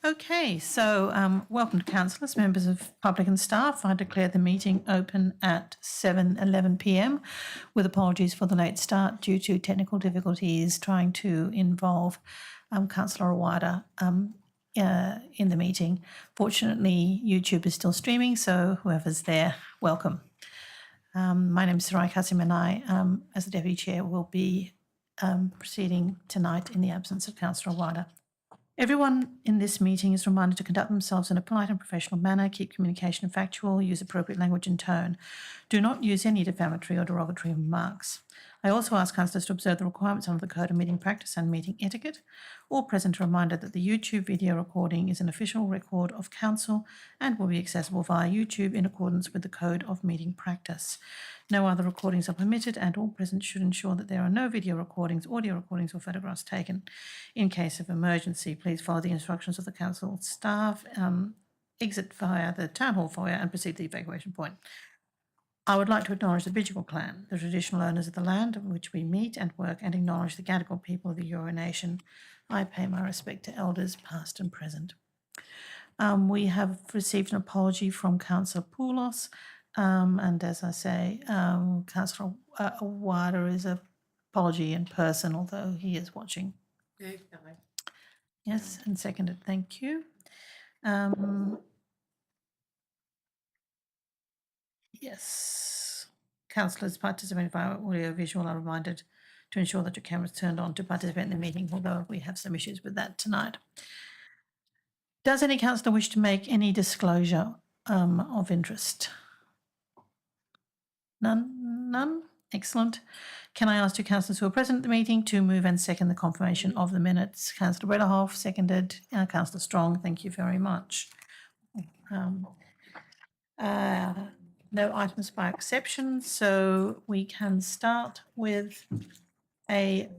Okay, so welcome to councillors, members of public and staff. I declare the meeting open at 7:11 p.m. with apologies for the late start due to technical difficulties trying to involve Councillor Awada in the meeting. Fortunately, YouTube is still streaming, so whoever's there, welcome. My name is Sarai Kasim and I, as the Deputy Chair, will be proceeding tonight in the absence of Councillor Awada. Everyone in this meeting is reminded to conduct themselves in a polite and professional manner, keep communication factual, use appropriate language and tone. Do not use any defamatory or derogatory remarks. I also ask councillors to observe the requirements under the Code of Meeting Practice and Meeting Etiquette. All present are reminded that the YouTube video recording is an official record of council and will be accessible via YouTube in accordance with the Code of Meeting Practice. No other recordings are permitted, and all present should ensure that there are no video recordings, audio recordings or photographs taken. In case of emergency, please follow the instructions of the council staff, exit via the town hall foyer and proceed to the evacuation point. I would like to acknowledge the Bidjigal clan, the traditional owners of the land on which we meet and work, and acknowledge the Gadigal people of the Eora Nation. I pay my respect to elders past and present. We have received an apology from Councillor Poulos, and as I say, Councillor Awada is an apology in person, although he is watching. Yes, and seconded, thank you. Yes. Councillors participating via audio visual are reminded to ensure that your camera is turned on to participate in the meeting, although we have some issues with that tonight. Does any councillor wish to make any disclosure of interest? None? Excellent. Can I ask two councillors who are present at the meeting to move and second the confirmation of the minutes? Councillor Rederhoff, seconded. Councillor Strong, thank you very much. No items by exception, so we can start with a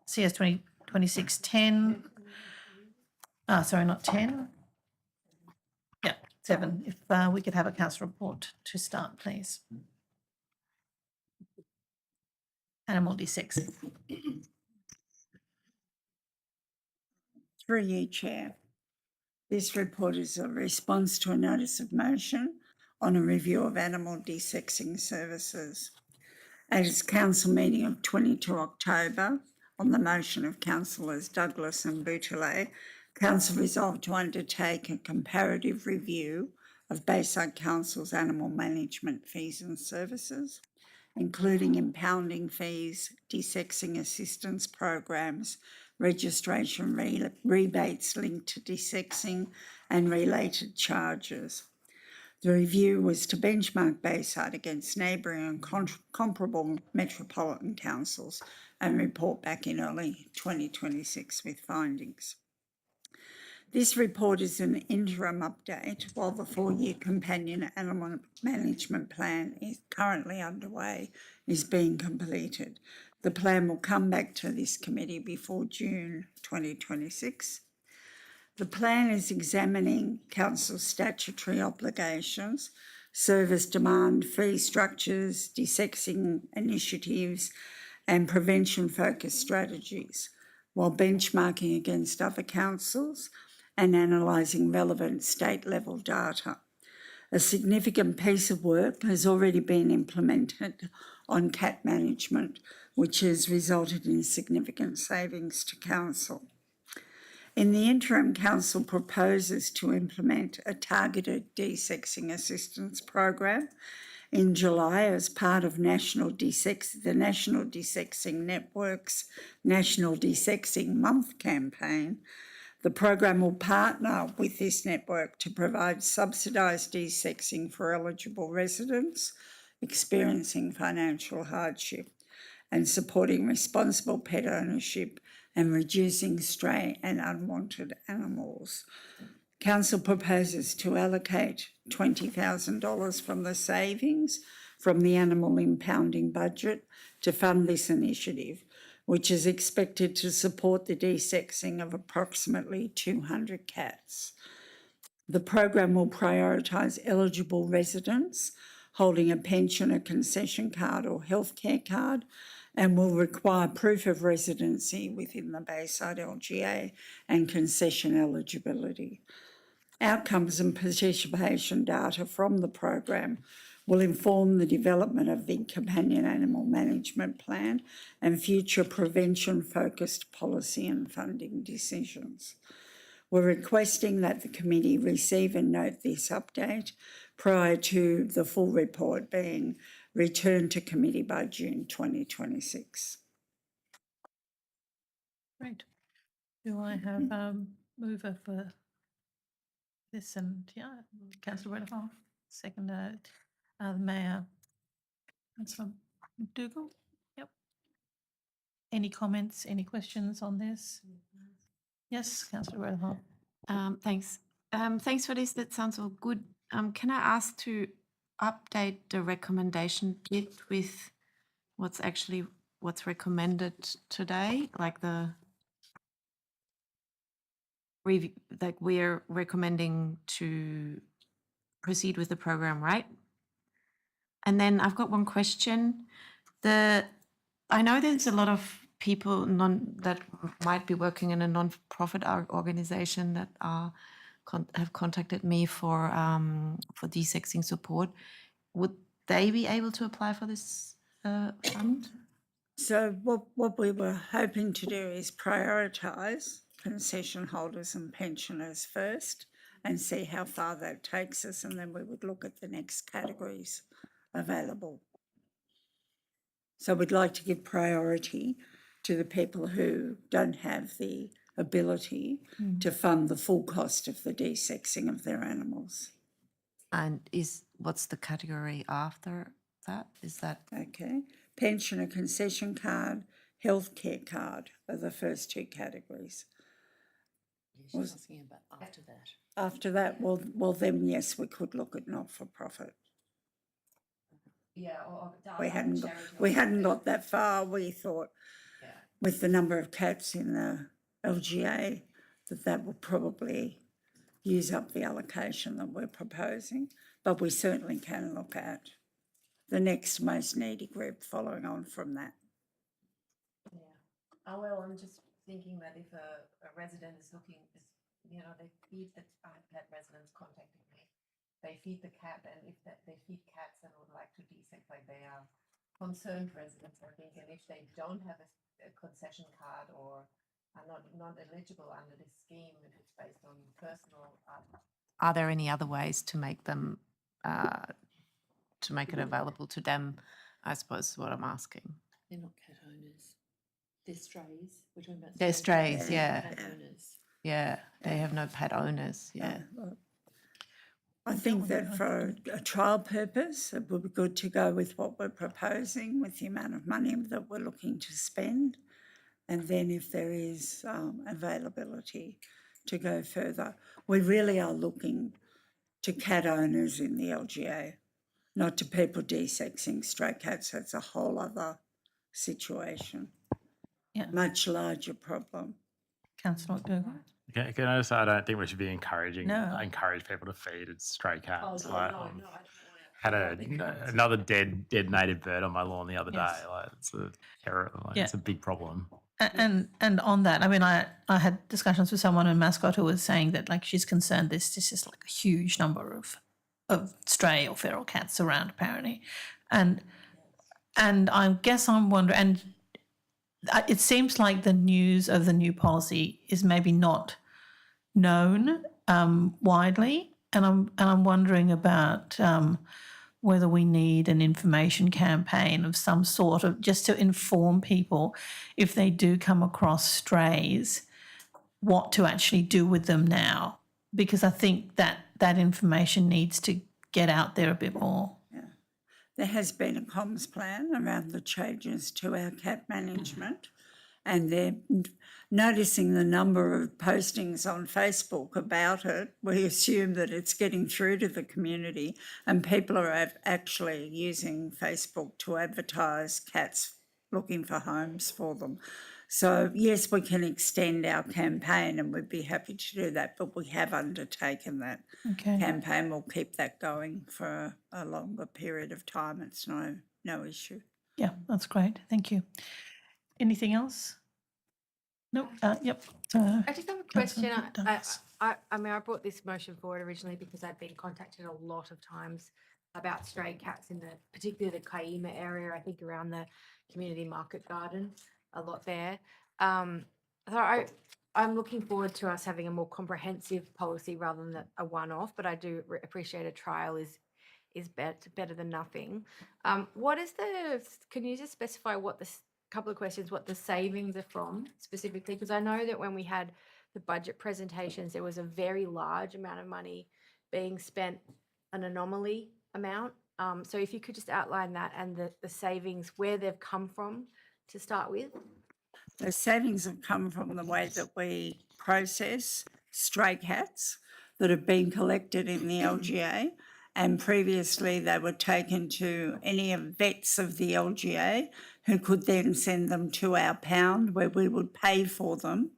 CS 2026-10. Sorry, not 10. Yeah, 7. If we could have a council report to start, please. Animal D6. Through you, Chair. This report is a response to a notice of motion on a review of animal desexing services. At its council meeting of 22 October, on the motion of councillors Douglas and Boutelet, council resolved to undertake a comparative review of Bayside Council's animal management fees and services, including impounding fees, desexing assistance programs, registration rebates linked to desexing and related charges. The review was to benchmark Bayside against neighbouring and comparable metropolitan councils and report back in early 2026 with findings. This report is an interim update while the 4-year companion animal management plan is currently underway, is being completed. The plan will come back to this committee before June 2026. The plan is examining council's statutory obligations, service demand, fee structures, desexing initiatives and prevention-focused strategies, while benchmarking against other councils and analysing relevant state-level data. A significant piece of work has already been implemented on cat management, which has resulted in significant savings to council. In the interim, council proposes to implement a targeted desexing assistance program in July as part of the National Desexing Network's National Desexing Month campaign. The program will partner with this network to provide subsidised desexing for eligible residents experiencing financial hardship and supporting responsible pet ownership and reducing stray and unwanted animals. Council proposes to allocate $20,000 from the savings from the animal impounding budget to fund this initiative, which is expected to support the desexing of approximately 200 cats. The program will prioritise eligible residents holding a pension, a concession card or healthcare card, and will require proof of residency within the Bayside LGA and concession eligibility. Outcomes and participation data from the program will inform the development of the companion animal management plan and future prevention-focused policy and funding decisions. We're requesting that the committee receive and note this update prior to the full report being returned to committee by June 2026. Great. Do I have a mover for this? And Councillor Redhall, second, the Mayor, Councillor McDougall. Yep. Any comments, any questions on this? Yes, Councillor Redhall. Thanks. Thanks for this. That sounds all good. Can I ask to update the recommendation bit with what's recommended today, like the review, like we're recommending to proceed with the program, right? And then I've got one question. I know there's a lot of people that might be working in a non-profit organization that have contacted me for desexing support. Would they be able to apply for this fund? So what we were hoping to do is prioritise concession holders and pensioners first and see how far that takes us, and then we would look at the next categories available. So we'd like to give priority to the people who don't have the ability to fund the full cost of the desexing of their animals. And what's the category after that? Is that Okay. Pensioner concession card, healthcare card are the first two categories. She's asking about after that. After that, well then, yes, we could look at not-for-profit. Yeah, or We hadn't got that far. We thought with the number of cats in the LGA that would probably use up the allocation that we're proposing, but we certainly can look at the next most needy group following on from that. Yeah. Oh, well, I'm just thinking that if a resident is looking, they feed I've had residents contacting me. They feed the cat, and if they feed cats and would like to desex, like they are concerned residents, I think, and if they don't have a concession card or are not eligible under this scheme, if it's based on personal, are there any other ways to make them to make it available to them? I suppose is what I'm asking. They're not cat owners. They're strays. We're talking about They're strays, They're yeah. cat owners. Yeah, they have no pet owners. Yeah. I think that for a trial purpose, it would be good to go with what we're proposing with the amount of money that we're looking to spend. And then if there is availability to go further, we really are looking to cat owners in the LGA, not to people desexing stray cats. That's a whole other situation. Yeah. Much larger problem. Councillor McDougall. Can I just say I don't think we should be encourage people to feed stray cats. Oh, Like, no, I don't had want another dead native bird on my lawn the other Yes. day. Like it's a terror. Like, Yeah. It's a big problem. And on that, I mean, I had discussions with someone in Mascot who was saying that like she's concerned this is like a huge number of stray or feral cats around apparently, and I guess I'm wondering, and it seems like the news of the new policy is maybe not known widely, and I'm wondering about whether we need an information campaign of some sort of just to inform people if they do come across strays, what to actually do with them now, because I think that information needs to get out there a bit more. There has been a comms plan around the changes to our cat management, and they're noticing the number of postings on Facebook about it. We assume that it's getting through to the community, and people are actually using Facebook to advertise cats looking for homes for them. So yes, we can extend our campaign and we'd be happy to do that, but we have undertaken that Okay. campaign. We'll keep that going for a longer period of time. It's no issue. Yeah, that's great. Thank you. Anything else? Nope. Yep. I just have a question. Councillor Douglas. I mean, I brought this motion forward originally because I'd been contacted a lot of times about stray cats in particularly the Kaima area, I think around the community market garden, a lot there. So I'm looking forward to us having a more comprehensive policy rather than a one-off, but I do appreciate a trial is better than nothing. Can you just specify what couple of questions, what the savings are from specifically? Because I know that when we had the budget presentations, there was a very large amount of money being spent, an anomaly amount. So if you could just outline that and the savings, where they've come from to start with. The savings have come from the way that we process stray cats that have been collected in the LGA, and previously they were taken to any vets of the LGA who could then send them to our pound where we would pay for them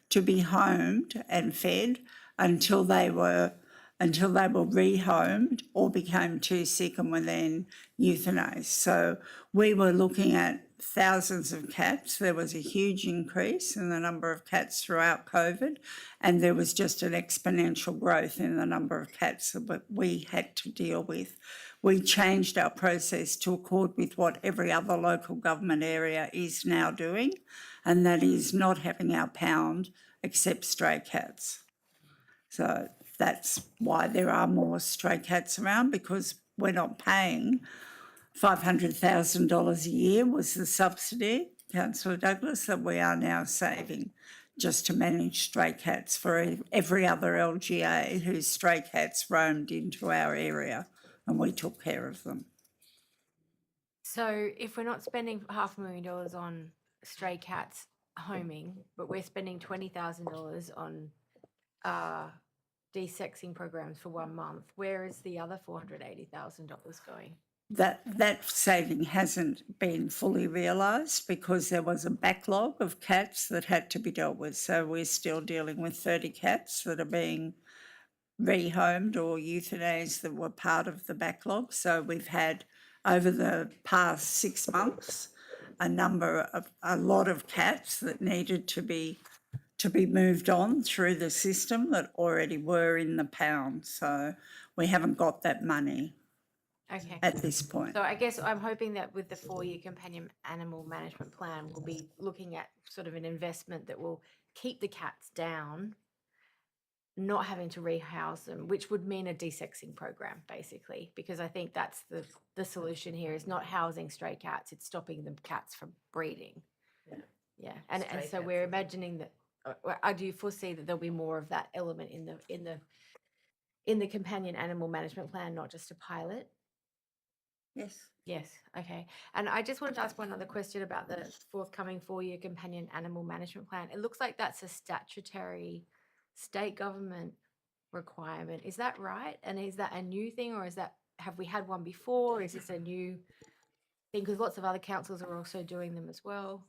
to be homed and fed until they were rehomed or became too sick and were then euthanized. So we were looking at thousands of cats. There was a huge increase in the number of cats throughout COVID, and there was just an exponential growth in the number of cats that we had to deal with. We changed our process to accord with what every other local government area is now doing, and that is not having our pound accept stray cats. So that's why there are more stray cats around, because we're not paying $500,000 a year was the subsidy, Councillor Douglas, that we are now saving just to manage stray cats for every other LGA whose stray cats roamed into our area, and we took care of them. So if we're not spending $500,000 on stray cats homing, but we're spending $20,000 on desexing programs for 1 month, where is the other $480,000 going? That saving hasn't been fully realised because there was a backlog of cats that had to be dealt with. So we're still dealing with 30 cats that are being rehomed or euthanized that were part of the backlog. So we've had, over the past 6 months, a lot of cats that needed to be moved on through the system that already were in the pound. So we haven't got that money at this point. So I guess I'm hoping that with the 4-year companion animal management plan, we'll be looking at sort of an investment that will keep the cats down, not having to rehouse them, which would mean a desexing program, basically, because I think that's the solution here is not housing stray cats, it's stopping the cats from breeding. Yeah. And so we're imagining that, I do foresee that there'll be more of that element in the companion animal management plan, not just a pilot. Yes. Yes, okay. And I just wanted to ask one other question about the forthcoming 4-year companion animal management plan. It looks like that's a statutory state government requirement. Is that right? And is that a new thing, or have we had one before? Is this a new thing? Because lots of other councils are also doing them as well.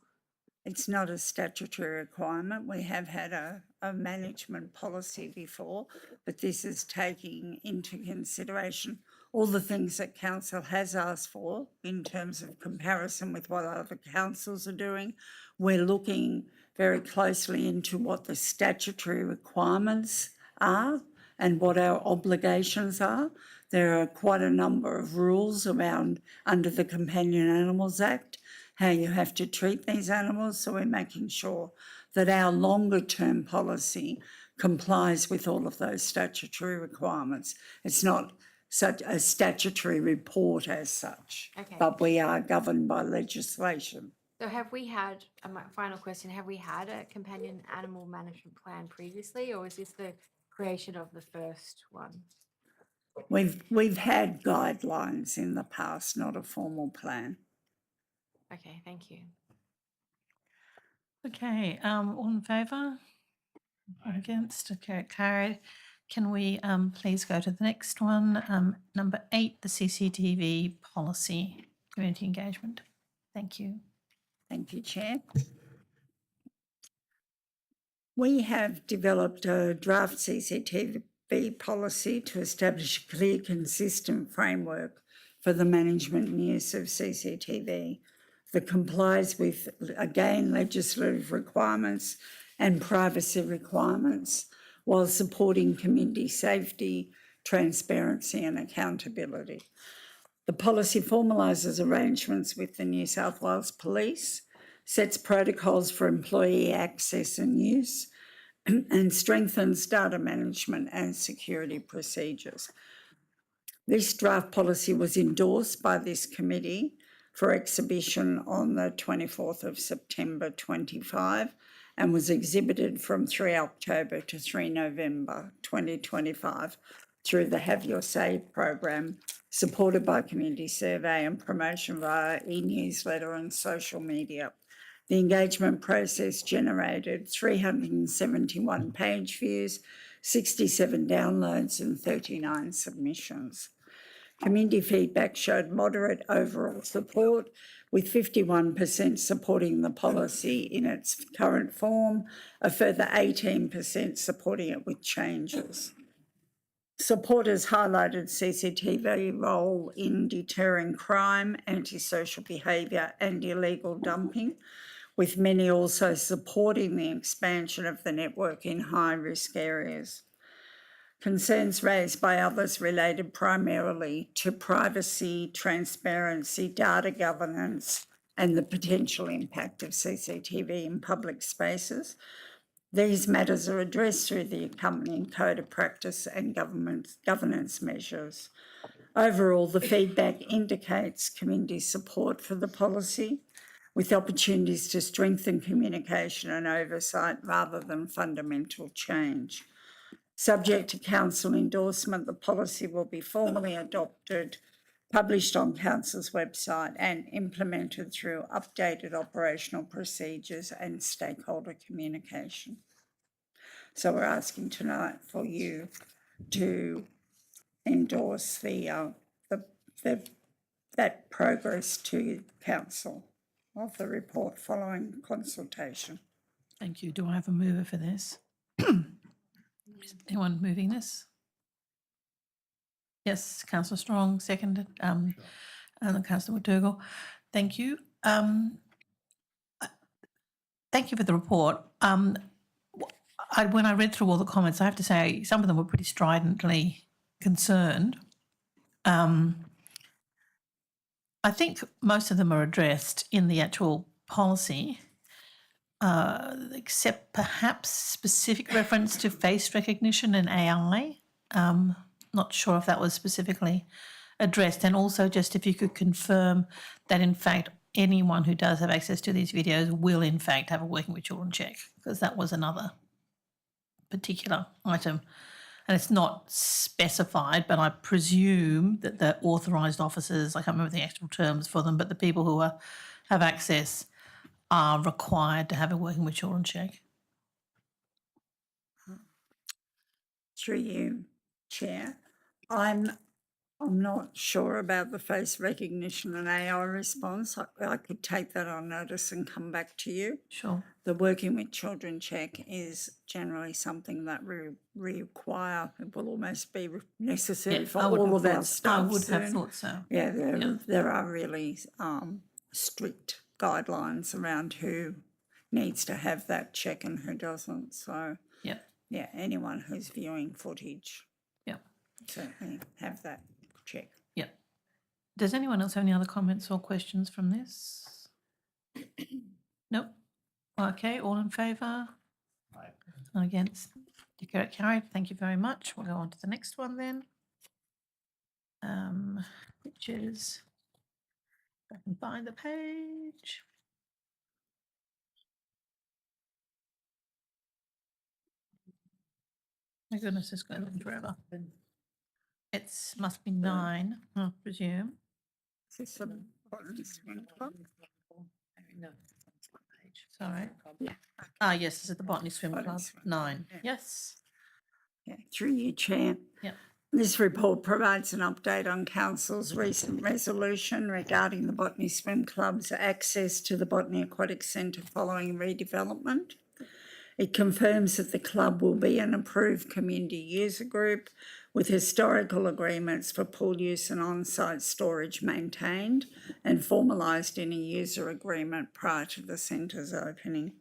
It's not a statutory requirement. We have had a management policy before, but this is taking into consideration all the things that council has asked for in terms of comparison with what other councils are doing. We're looking very closely into what the statutory requirements are and what our obligations are. There are quite a number of rules around under the Companion Animals Act, how you have to treat these animals. So we're making sure that our longer term policy complies with all of those statutory requirements. It's not such a statutory report as such, but we are governed by legislation. So have we had, my final question, have we had a companion animal management plan previously, or is this the creation of the first one? We've had guidelines in the past, not a formal plan. Okay, thank you. Okay, all in favour? Against? Okay, carried. Can we please go to the next one? Number 8, the CCTV policy, community engagement. Thank you. Thank you, Chair. We have developed a draft CCTV policy to establish a clear, consistent framework for the management and use of CCTV. that complies with, again, legislative requirements and privacy requirements while supporting community safety, transparency and accountability. The policy formalises arrangements with the New South Wales Police, sets protocols for employee access and use, and strengthens data management and security procedures. This draft policy was endorsed by this committee for exhibition on the 24th of September 25 and was exhibited from 3 October to 3 November 2025 through the Have Your Say program, supported by community survey and promotion via e-newsletter and social media. The engagement process generated 371 page views, 67 downloads and 39 submissions. Community feedback showed moderate overall support, with 51% supporting the policy in its current form, a further 18% supporting it with changes. Supporters highlighted CCTV role in deterring crime, antisocial behaviour and illegal dumping, with many also supporting the expansion of the network in high-risk areas. Concerns raised by others related primarily to privacy, transparency, data governance and the potential impact of CCTV in public spaces. These matters are addressed through the accompanying code of practice and governance measures. Overall, the feedback indicates community support for the policy, with opportunities to strengthen communication and oversight rather than fundamental change. Subject to council endorsement, the policy will be formally adopted, published on council's website and implemented through updated operational procedures and stakeholder communication. So we're asking tonight for you to endorse that progress to council of the report following consultation. Thank you. Do I have a mover for this? Is anyone moving this? Yes, Councillor Strong, seconded, and Councillor McDougall. Thank you. Thank you for the report. When I read through all the comments, I have to say some of them were pretty stridently concerned. I think most of them are addressed in the actual policy, except perhaps specific reference to face recognition and AI. Not sure if that was specifically addressed. And also just if you could confirm that in fact anyone who does have access to these videos will in fact have a working with children check, because that was another particular item. And it's not specified, but I presume that the authorised officers, I can't remember the actual terms for them, but the people who have access are required to have a working with children check. Through you, Chair. I'm not sure about the face recognition and AI response. I could take that on notice and come back to you. Sure. The working with children check is generally something that we require. It will almost be necessary for all of our staff. I would have soon. thought so. Yeah, there are really strict guidelines around who needs to have that check and who doesn't. So, yeah, anyone who's viewing footage, certainly have that check. Yeah. Does anyone else have any other comments or questions from this? Nope. Okay, all in favour? Aye. None against? Declare it carried. Thank you very much. We'll go on to the next one then. Which is, if I can find the page. My goodness, it's going on forever. It's must be 9, I presume. Is this the bottom swing club? No. Sorry. Yeah. Yes, this is the Botany Swim Botany Club. Swim, 9. yeah. Yes. Yeah, through you, Chair. Yep. This report provides an update on Council's recent resolution regarding the Botany Swim Club's access to the Botany Aquatic Centre following redevelopment. It confirms that the club will be an approved community user group with historical agreements for pool use and on-site storage maintained and formalised in a user agreement prior to the centre's opening.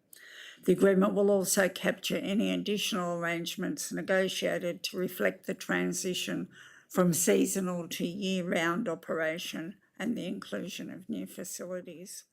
The agreement will also capture any additional arrangements negotiated to reflect the transition from seasonal to year-round operation and the inclusion of new facilities.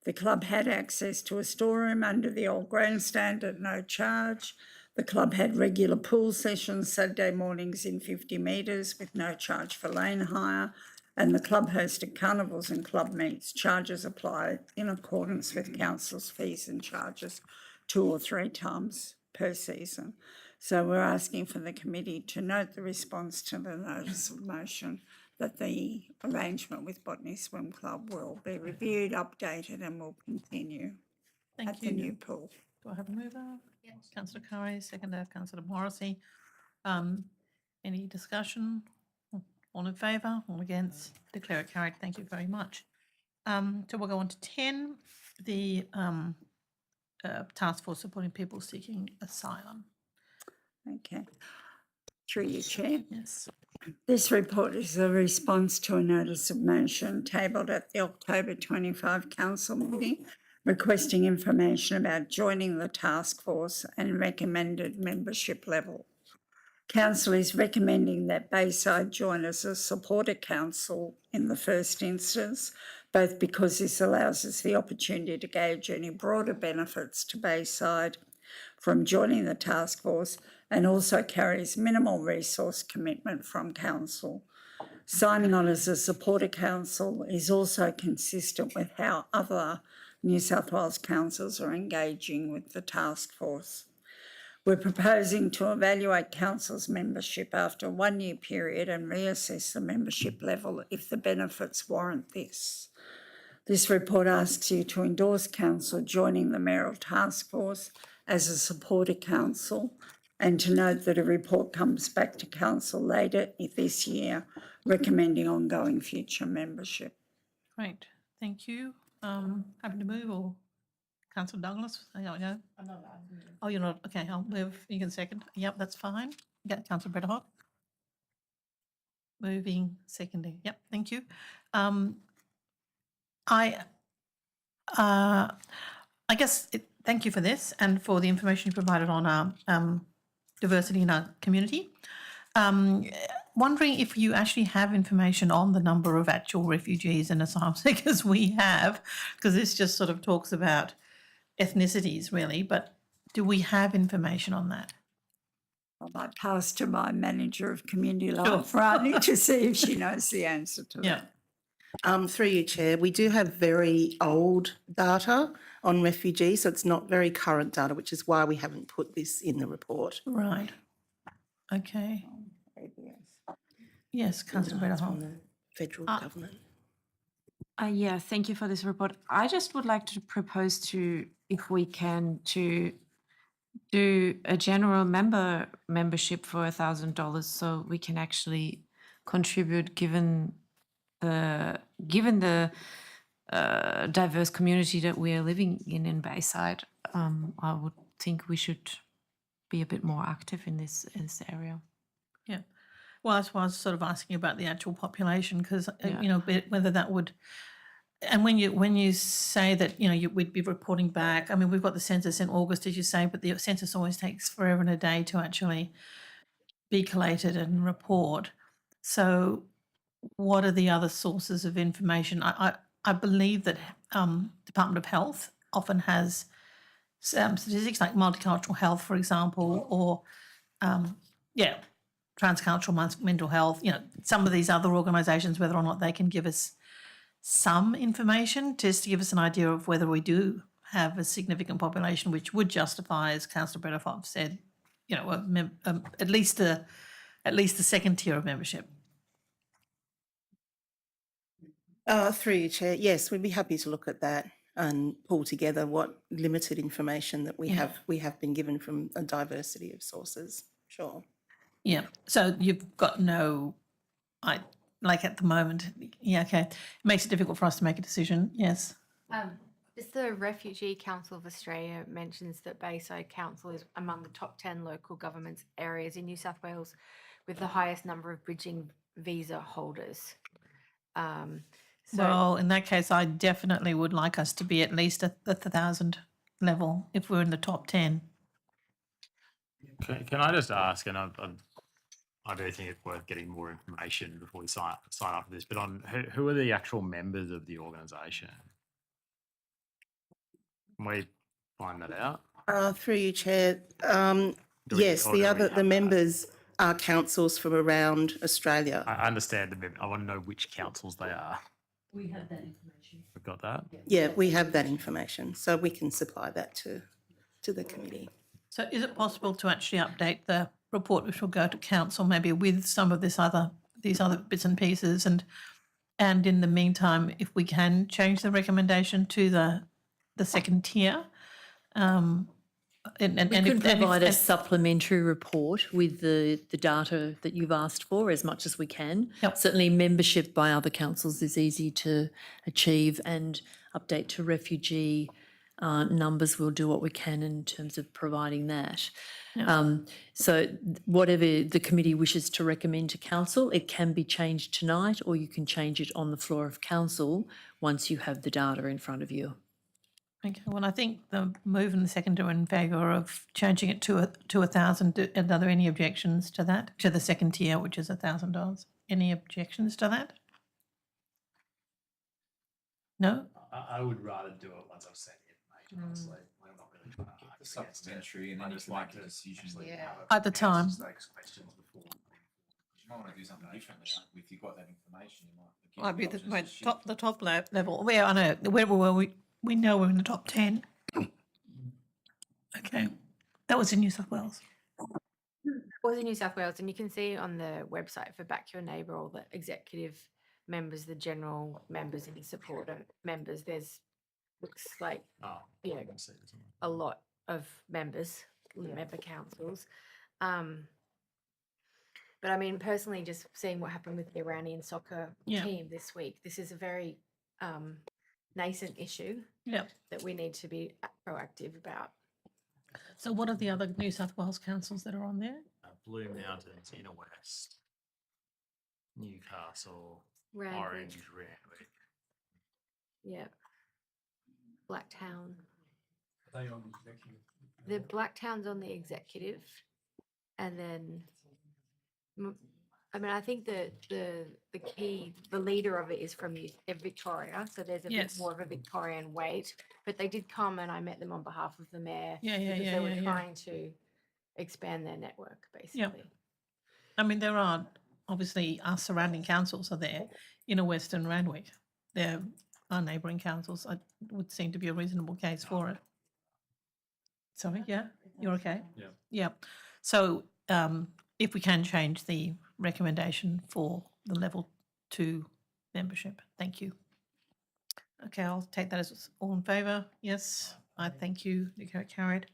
The club had access to a storeroom under the old grandstand at no charge. The club had regular pool sessions Saturday mornings in 50 metres with no charge for lane hire, and the club hosted carnivals and club meets. Charges apply in accordance with council's fees and charges 2 or 3 times per season. So we're asking for the committee to note the response to the notice of motion that the arrangement with Botany Swim Club will be reviewed, updated and will continue Thank at you. the new pool. Do I have a mover? Yes. Councillor Curry, seconder, Councillor Morrissey. Any discussion? All in favour? All against? Declare it carried. Thank you very much. So we'll go on to 10, the task force supporting people seeking asylum. Okay. Through you, Chair. Yes. This report is a response to a notice of motion tabled at the October 25 council meeting requesting information about joining the task force and recommended membership level. Council is recommending that Bayside join as a supporter council in the first instance, both because this allows us the opportunity to gauge any broader benefits to Bayside from joining the task force and also carries minimal resource commitment from council. Signing on as a supporter council is also consistent with how other New South Wales councils are engaging with the task force. We're proposing to evaluate council's membership after a 1-year period and reassess the membership level if the benefits warrant this. This report asks you to endorse council joining the mayoral task force as a supporter council and to note that a report comes back to council later this year recommending ongoing future membership. Great. Thank you. Happy to move or Councillor Douglas? I don't know. I'm not allowed to move. Oh, you're not. Okay, I'll move. You can second. Yep, that's fine. Get Councillor Bretterhock. Moving, seconding. Yep, thank you. I guess thank you for this and for the information you provided on our diversity in our community. Wondering if you actually have information on the number of actual refugees and asylum seekers we have, because this just sort of talks about ethnicities really, but do we have information on that? I might pass to my manager of community life, Rani, to see if she knows the answer to Yeah. that. Through you, Chair, we do have very old data on refugees, so it's not very current data, which is why we haven't put this in the report. Right. Okay. ABS. Yes, Councillor It's Bretterhock. from the federal government. Yeah, thank you for this report. I just would like to propose to, if we can, to do a general membership for $1,000 so we can actually contribute given the diverse community that we are living in Bayside. I would think we should be a bit more active in this area. Yeah. Well, that's why I was sort of asking about the actual population because, Yeah. you know, whether that would, and when you say that, you know, we'd be reporting back, I mean, we've got the census in August, as you say, but the census always takes forever and a day to actually be collated and report. So what are the other sources of information? I believe that Department of Health often has statistics like multicultural health, for example, or, transcultural mental health, you know, some of these other organisations, whether or not they can give us some information just to give us an idea of whether we do have a significant population which would justify, as Councillor Bretterhoff said, you know, at least the second tier of membership. Through you, Chair, yes, we'd be happy to look at that and pull together what limited information that we have been given from a diversity of sources. Sure. Yeah. So you've got like at the moment, yeah, okay. It makes it difficult for us to make a decision. Yes. Just the Refugee Council of Australia mentions that Bayside Council is among the top 10 local governments areas in New South Wales with the highest number of bridging visa holders. So Well, in that case, I definitely would like us to be at least at the 1,000 level if we're in the top 10. Can I just ask, and I do think it's worth getting more information before we sign up for this, but on who are the actual members of the organisation? Can we find that out? Through you, Chair. Do we- Yes, or do we have the that? members are councils from around Australia. I understand the I want to know which councils they are. We have that information. We've got that. Yeah, we have that information, so we can supply that to the committee. So is it possible to actually update the report, which will go to council, maybe with some of these other bits and pieces, and in the meantime, if we can change the recommendation to the second tier, We could provide a supplementary report with the data that you've asked for as much as we can. Yep. Certainly membership by other councils is easy to achieve, and update to refugee numbers, we'll do what we can in terms of providing that. So whatever the committee wishes to recommend to council, it can be changed tonight, or you can change it on the floor of council once you have the data in front of you. Okay, well, I think the move and the second are in favour of changing it to 1,000. Are there any objections to that, to the second tier, which is $1,000? Any objections to that? No? I would rather do it once I've seen the information, honestly. I'm not really trying to argue The supplementary, and I then just you like make to a decision. actually Yeah. have a At the time. answers to those questions before. You might want to do something differently. If you've got that information, you might. it gives Might be you the options to shift. top level. Well, I know. We know we're in the top 10. Okay. That was in New South Wales. was in New South Wales, and you can see on the website for Back Your Neighbour all the executive members, the general members, and supporter members. There's looks like Oh, Yeah. I can see this one. a lot of members, member councils. But I mean, personally, just seeing what happened with the Iranian soccer Yeah. team this week, this is a very nascent issue Yep. that we need to be proactive about. So what are the other New South Wales councils that are on there? Blue Mountains, Inner West, Newcastle, Randwick, Orange, Randwick. yeah, Blacktown. Are they on executive? The Blacktown's on the executive, and then, I mean, I think the key, the leader of it is from Victoria, so there's a Yes. bit more of a Victorian weight. But they did come, and I met them on behalf of the mayor. Yeah, because they were yeah. trying to expand their network, basically. I mean, there are obviously our surrounding councils are there, Inner West and Randwick. They're our neighbouring councils. It would seem to be a reasonable case for it. Sorry, yeah, you're okay? Yeah. Yeah. So if we can change the recommendation for the level 2 membership, thank you. Okay, I'll take that as all in favour. Yes, I thank you. Declare it carried.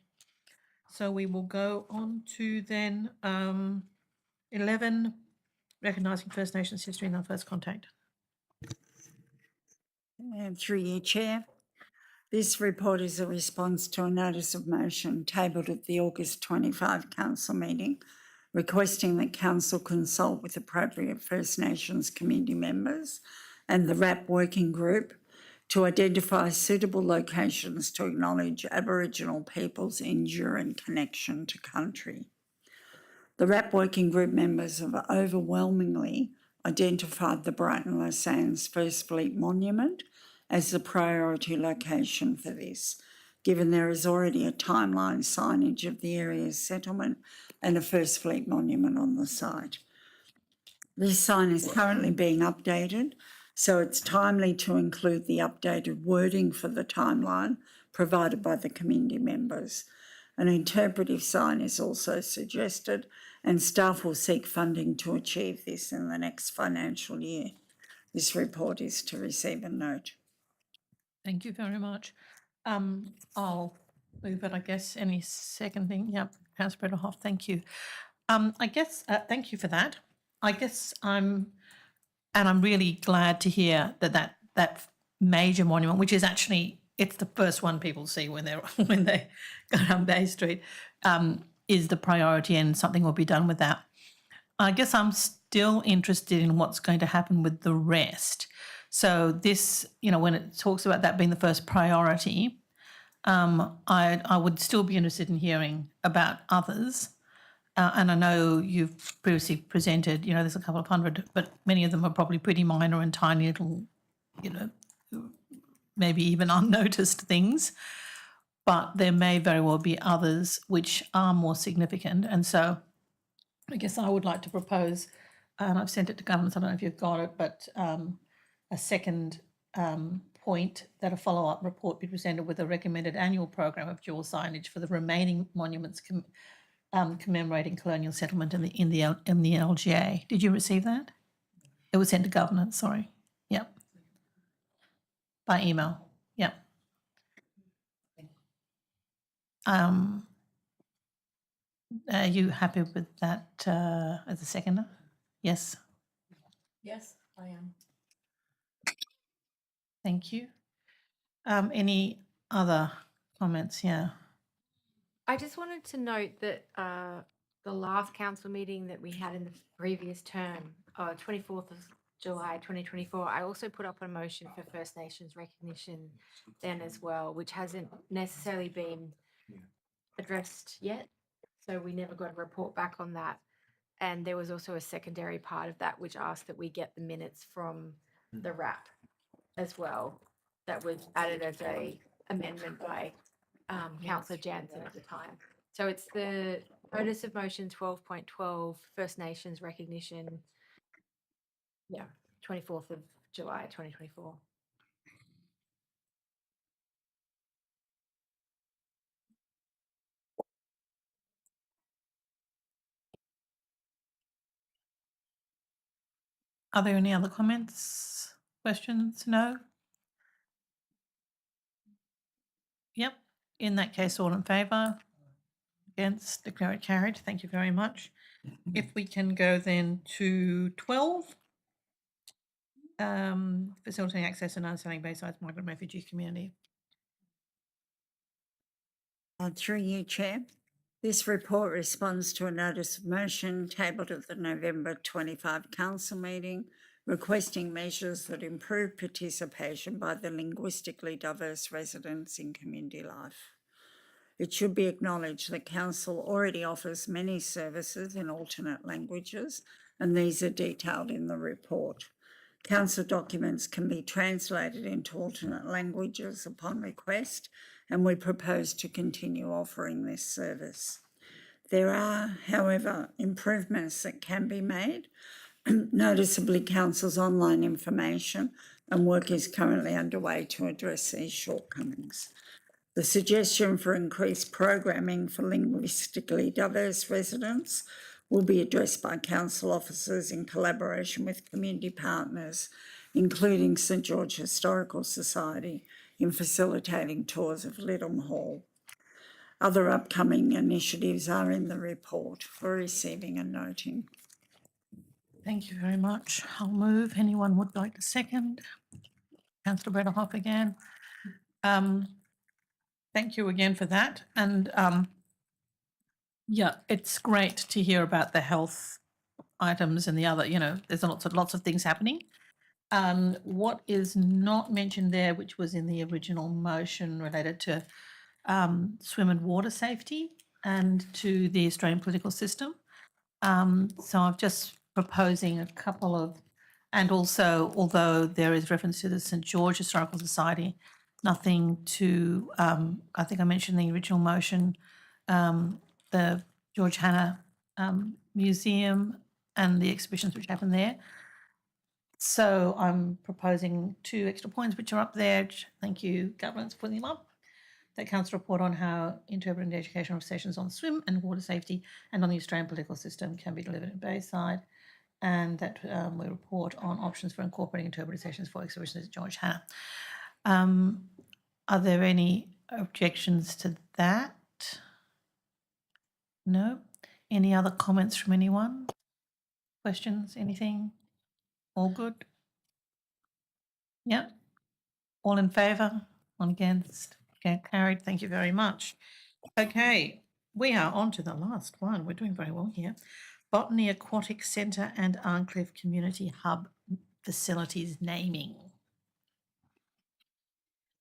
So we will go on to then 11, recognising First Nations history in our first contact. Through you, Chair. This report is a response to a notice of motion tabled at the August 25 council meeting, requesting that council consult with appropriate First Nations community members and the RAP working group to identify suitable locations to acknowledge Aboriginal people's enduring connection to country. The RAP working group members have overwhelmingly identified the Brighton Les Sands First Fleet Monument as the priority location for this, given there is already a timeline signage of the area's settlement and a First Fleet Monument on the site. This sign is currently being updated, so it's timely to include the updated wording for the timeline provided by the community members. An interpretive sign is also suggested, and staff will seek funding to achieve this in the next financial year. This report is to receive and note. Thank you very much. I'll move it, I guess. Any seconding? Yep, Councillor Brederhoff, thank you. I guess, thank you for that. I guess I'm really glad to hear that major monument, which is actually it's the first one people see when when they go down Bay Street, is the priority, and something will be done with that. I guess I'm still interested in what's going to happen with the rest. So this, when it talks about that being the first priority, I would still be interested in hearing about others. And I know you've previously presented, there's a couple of hundred, but many of them are probably pretty minor and tiny little, maybe even unnoticed things. But there may very well be others which are more significant. And so I guess I would like to propose, and I've sent it to governments, I don't know if you've got it, but a second point that a follow-up report be presented with a recommended annual program of dual signage for the remaining monuments commemorating colonial settlement in the LGA. Did you receive that? It was sent to governance, sorry. Yep. By email. Yep. Are you happy with that as a seconder? Yes. Yes, I am. Thank you. Any other comments? Yeah. I just wanted to note that the last council meeting that we had in the previous term, 24th of July 2024, I also put up a motion for First Nations recognition then as well, which hasn't necessarily been addressed yet. So we never got a report back on that. And there was also a secondary part of that, which asked that we get the minutes from the RAP as well. That was added as a amendment by Councillor Jansen at the time. So it's the notice of motion 12.12 First Nations recognition. Yeah, 24th of July 2024. Are there any other comments, questions? No? Yep. In that case, all in favour? Against? Declare it carried. Thank you very much. If we can go then to 12, facilitating access and understanding Bayside's migrant refugee community. Through you, Chair. This report responds to a notice of motion tabled at the November 25 council meeting, requesting measures that improve participation by the linguistically diverse residents in community life. It should be acknowledged that council already offers many services in alternate languages, and these are detailed in the report. Council documents can be translated into alternate languages upon request, and we propose to continue offering this service. There are, however, improvements that can be made. Noticeably, Council's online information and work is currently underway to address these shortcomings. The suggestion for increased programming for linguistically diverse residents will be addressed by council officers in collaboration with community partners, including St George Historical Society, in facilitating tours of Lytton Hall. Other upcoming initiatives are in the report for receiving and noting. Thank you very much. I'll move. Anyone would like to second? Councillor Bretterhoff again. Thank you again for that. And yeah, it's great to hear about the health items and the other, there's lots of things happening. What is not mentioned there, which was in the original motion related to swim and water safety and to the Australian political system. So I'm just proposing a couple of, and also, although there is reference to the St George Historical Society, nothing to, I think I mentioned in the original motion, the George Hanna Museum and the exhibitions which happen there. So I'm proposing 2 extra points which are up there. Thank you, governments, for putting them up. That council report on how interpreting educational sessions on swim and water safety and on the Australian political system can be delivered in Bayside, and that we report on options for incorporating interpretive sessions for exhibitions at George Hanna. Are there any objections to that? No? Any other comments from anyone? Questions, anything? All good? Yeah? All in favour? One against? Okay, carried. Thank you very much. Okay, we are on to the last one. We're doing very well here. Botany Aquatic Centre and Arncliffe Community Hub facilities naming.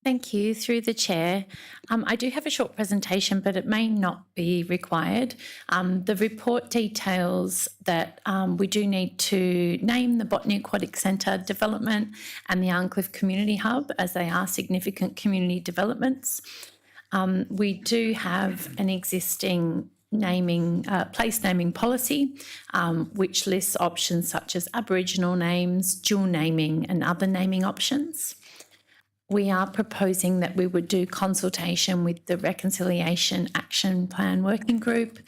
Thank you. Through the chair, I do have a short presentation, but it may not be required. The report details that we do need to name the Botany Aquatic Centre development and the Arncliffe Community Hub, as they are significant community developments. We do have an existing place naming policy, which lists options such as Aboriginal names, dual naming, and other naming options. We are proposing that we would do consultation with the Reconciliation Action Plan Working Group,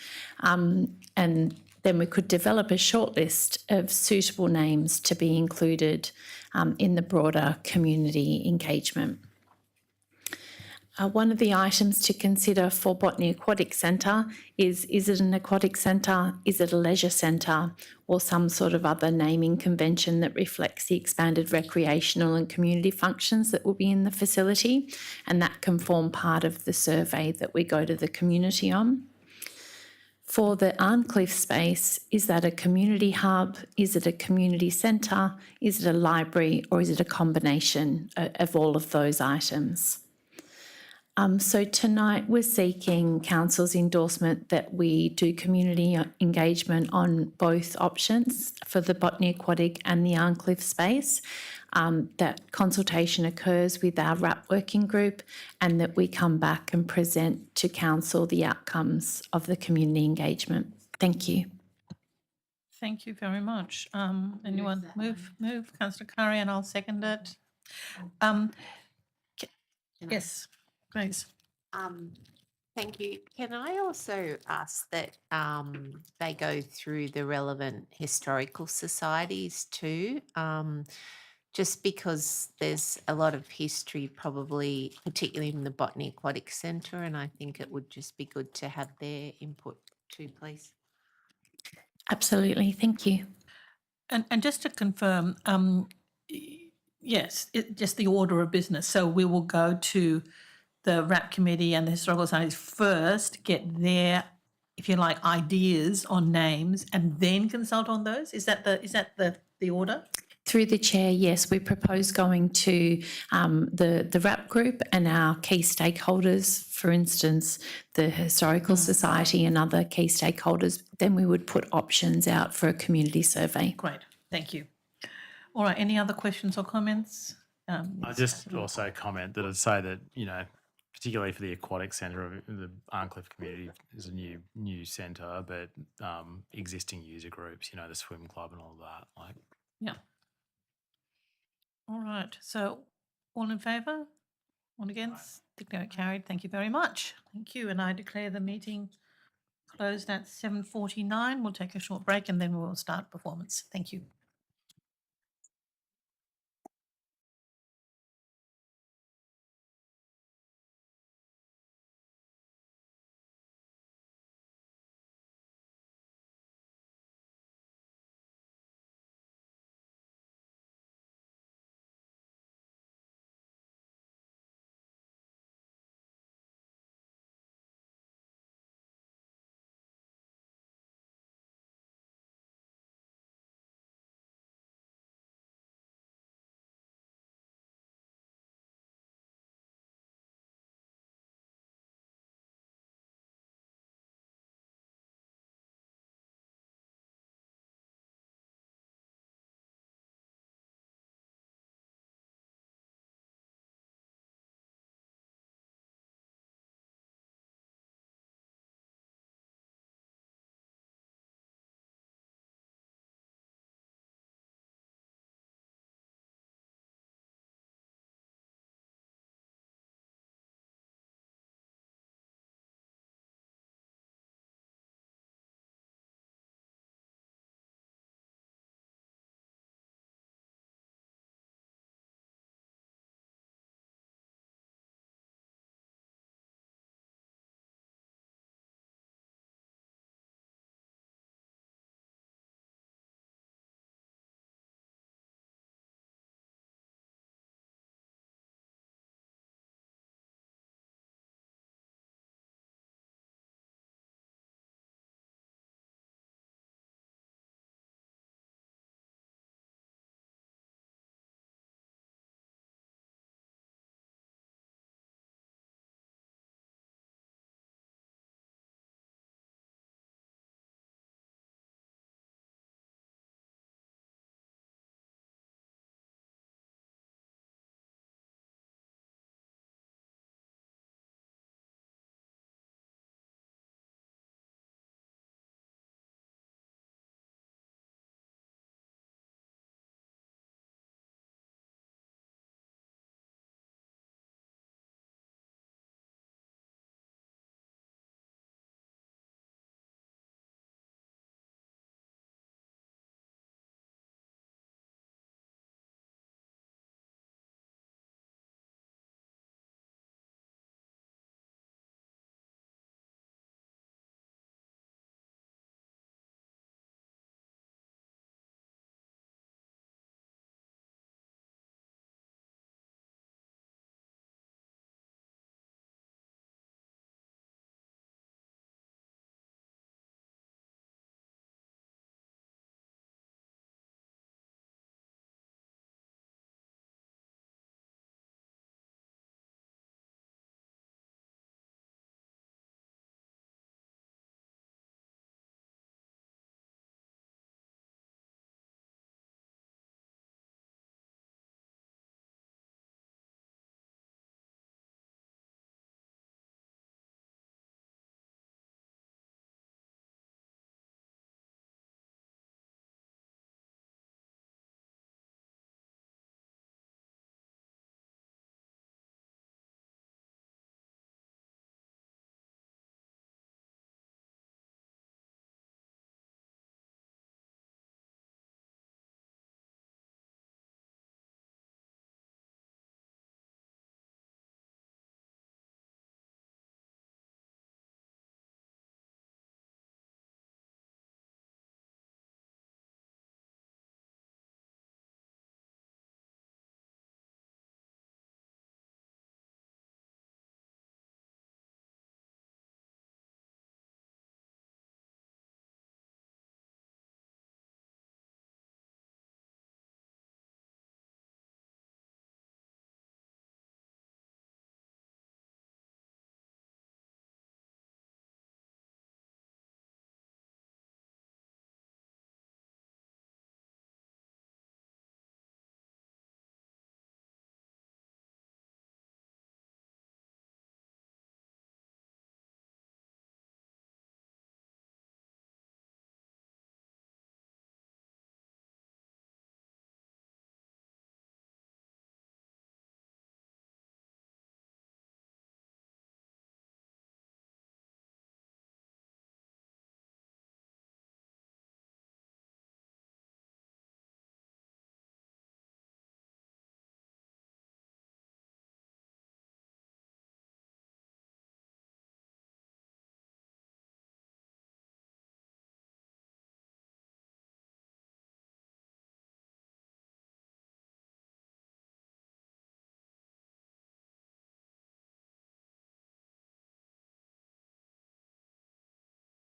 and then we could develop a shortlist of suitable names to be included in the broader community engagement. One of the items to consider for Botany Aquatic Centre is it an aquatic centre, is it a leisure centre, or some sort of other naming convention that reflects the expanded recreational and community functions that will be in the facility, and that can form part of the survey that we go to the community on. For the Arncliffe space, is that a community hub? Is it a community centre? Is it a library? Or is it a combination of all of those items? So tonight we're seeking Council's endorsement that we do community engagement on both options for the Botany Aquatic and the Arncliffe space, that consultation occurs with our RAP working group, and that we come back and present to Council the outcomes of the community engagement. Thank you. Thank you very much. Anyone move, Councillor Curry, and I'll second it. Yes, please. Thank you. Can I also ask that they go through the relevant historical societies too? Just because there's a lot of history probably, particularly in the Botany Aquatic Centre, and I think it would just be good to have their input too, please. Absolutely. Thank you. And just to confirm, yes, just the order of business. So we will go to the RAP committee and the historical societies first, get their, if you like, ideas on names, and then consult on those. Is that the order? Through the chair, yes, we propose going to the RAP group and our key stakeholders, for instance, the Historical Society and other key stakeholders. Then we would put options out for a community survey. Great, thank you. All right, any other questions or comments? I just also comment that I'd say that, you know, particularly for the aquatic centre, the Arncliffe community is a new centre, but existing user groups, you know, the swim club and all that, like. Yeah. All right, so all in favour? All against? Declare it carried. Thank you very much. Thank you, and I declare the meeting closed at 7:49. We'll take a short break and then we'll start performance. Thank you.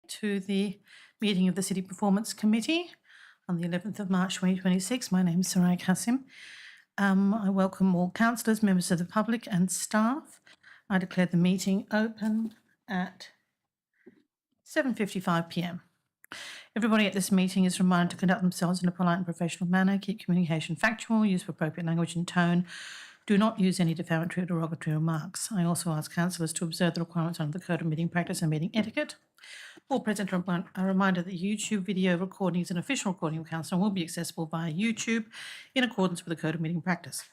to the meeting of the City Performance Committee on the 11th of March 2026. My name is Sarai Kassim. I welcome all councillors, members of the public and staff. I declare the meeting open at 7:55 p.m. Everybody at this meeting is reminded to conduct themselves in a polite and professional manner, keep communication factual, use appropriate language and tone. Do not use any defamatory or derogatory remarks. I also ask councillors to observe the requirements under the Code of Meeting Practice and Meeting Etiquette. All present are reminded that YouTube video recordings and official recording of council will be accessible via YouTube in accordance with the Code of Meeting Practice.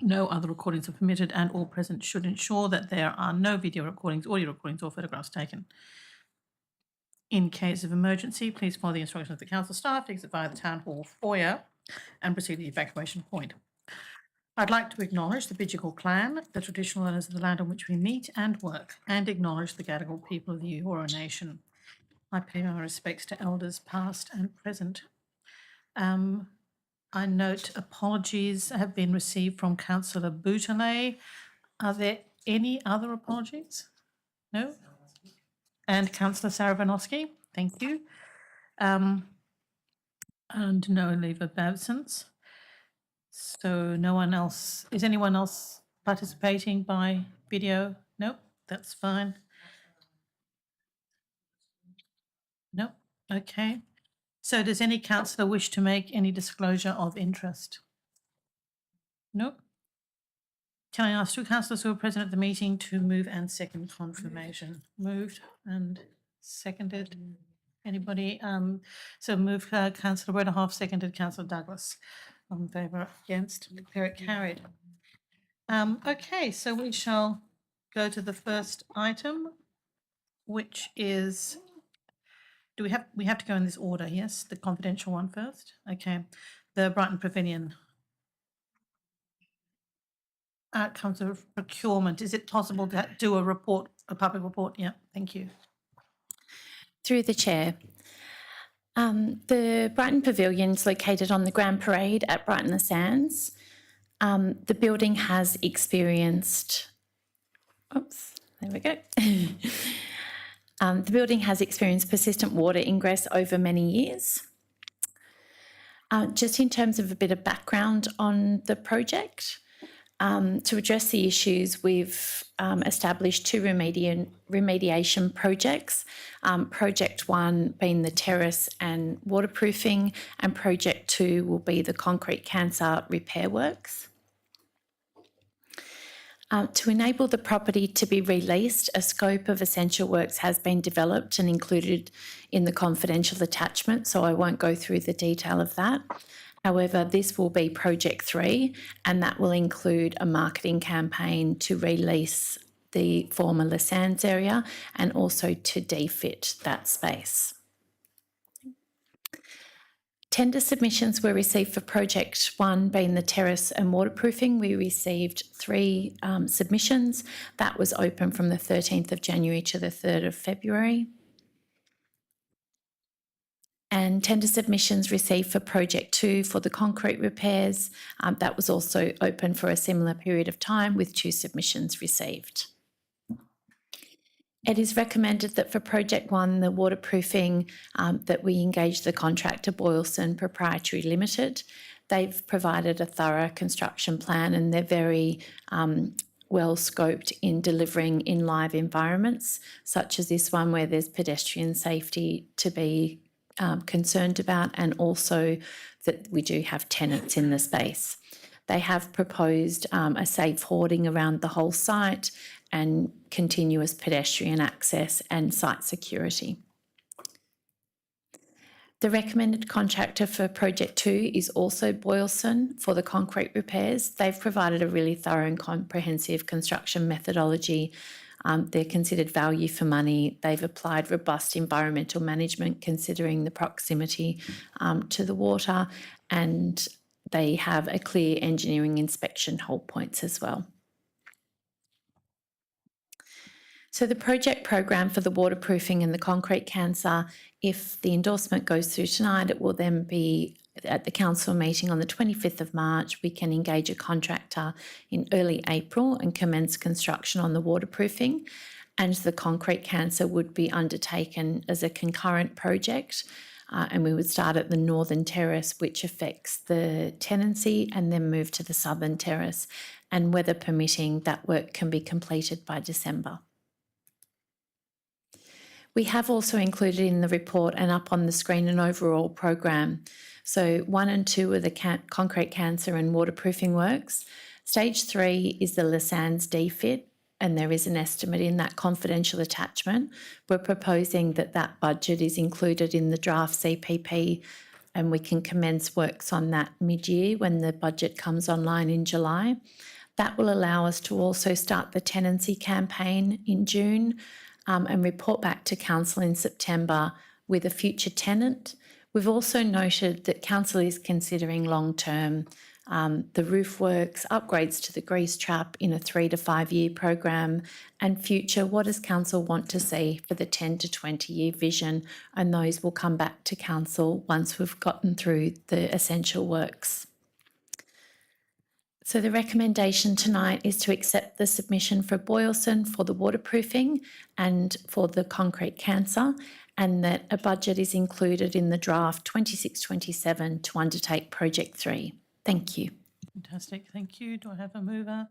No other recordings are permitted, and all present should ensure that there are no video recordings, audio recordings or photographs taken. In case of emergency, please follow the instructions of the council staff, exit via the town hall foyer and proceed to the evacuation point. I'd like to acknowledge the Bidjigal clan, the traditional owners of the land on which we meet and work, and acknowledge the Gadigal people of the Eora Nation. I pay my respects to elders past and present. I note apologies have been received from Councillor Boutelet. Are there any other apologies? No? And Councillor Sarabanovsky, thank you. And no leave of absence. So no one else, is anyone else participating by video? Nope, that's fine. Nope, okay. So does any councillor wish to make any disclosure of interest? Nope. Can I ask two councillors who are present at the meeting to move and second confirmation? Moved and seconded. Anybody? So moved Councillor Weatherhoff, seconded Councillor Douglas. On favour, against, declare it carried. Okay, so we shall go to the first item, which is, we have to go in this order, yes? The confidential one first? Okay. The Brighton Pavilion. Outcomes of procurement. Is it possible to do a report, a public report? Yeah, thank you. Through the chair. The Brighton Pavilion is located on the Grand Parade at Brighton the Sands. The building has experienced, there we go. The building has experienced persistent water ingress over many years. Just in terms of a bit of background on the project, to address the issues, we've established two remediation projects. Project 1 being the terrace and waterproofing, and Project 2 will be the concrete cancer repair works. To enable the property to be released, a scope of essential works has been developed and included in the confidential attachment, so I won't go through the detail of that. However, this will be Project 3, and that will include a marketing campaign to release the former Les Sands area and also to defit that space. Tender submissions were received for Project 1 being the terrace and waterproofing. We received 3 submissions. That was open from the 13th of January to the 3rd of February. And tender submissions received for Project 2 for the concrete repairs. That was also open for a similar period of time with 2 submissions received. It is recommended that for Project 1, the waterproofing, that we engage the contractor Boylston Proprietary Limited. They've provided a thorough construction plan and they're very well scoped in delivering in live environments, such as this one where there's pedestrian safety to be concerned about, and also that we do have tenants in the space. They have proposed a safe hoarding around the whole site and continuous pedestrian access and site security. The recommended contractor for Project 2 is also Boylston for the concrete repairs. They've provided a really thorough and comprehensive construction methodology. They're considered value for money. They've applied robust environmental management considering the proximity to the water, and they have a clear engineering inspection hold points as well. So the project program for the waterproofing and the concrete cancer, if the endorsement goes through tonight, it will then be at the council meeting on the 25th of March. We can engage a contractor in early April and commence construction on the waterproofing. and the concrete cancer would be undertaken as a concurrent project. And we would start at the northern terrace, which affects the tenancy, and then move to the southern terrace. And weather permitting, that work can be completed by December. We have also included in the report and up on the screen an overall program. So 1 and 2 are the concrete cancer and waterproofing works. Stage 3 is the Lassans DFIT, and there is an estimate in that confidential attachment. We're proposing that that budget is included in the draft CPP, and we can commence works on that mid-year when the budget comes online in July. That will allow us to also start the tenancy campaign in June, and report back to Council in September with a future tenant. We've also noted that Council is considering long-term the roof works, upgrades to the grease trap in a 3 to 5 year program, and future, what does Council want to see for the 10 to 20 year vision, and those will come back to Council once we've gotten through the essential works. So the recommendation tonight is to accept the submission for Boylston for the waterproofing and for the concrete cancer, and that a budget is included in the draft 26-27 to undertake Project 3. Thank you. Fantastic, thank you. Do I have a mover,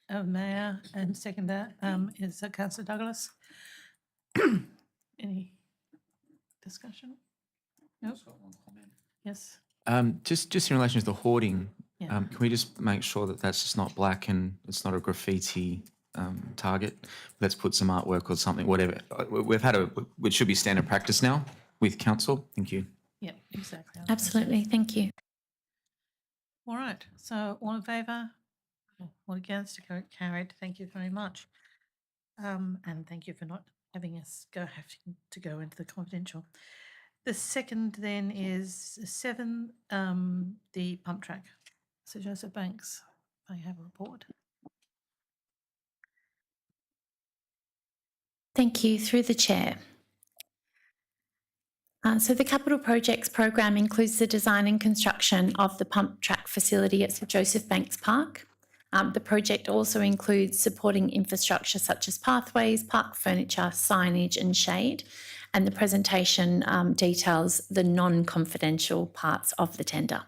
a mayor and seconder? Is Councillor Douglas? Any discussion? No? Yes, Just in relation to the hoarding, Yeah. can we just make sure that that's just not black and it's not a graffiti target? Let's put some artwork or something, whatever. We've had which should be standard practice now with council. Thank you. yeah, exactly. Absolutely, thank you. All right, so all in favour? All against? Carried. Thank you very much. And thank you for not having us having to go into the confidential. The second then is 7, the pump track. Sir Joseph Banks, I have a report. Thank you. Through the chair. So the capital projects program includes the design and construction of the pump track facility at Sir Joseph Banks Park. The project also includes supporting infrastructure such as pathways, park furniture, signage and shade. And the presentation details the non-confidential parts of the tender.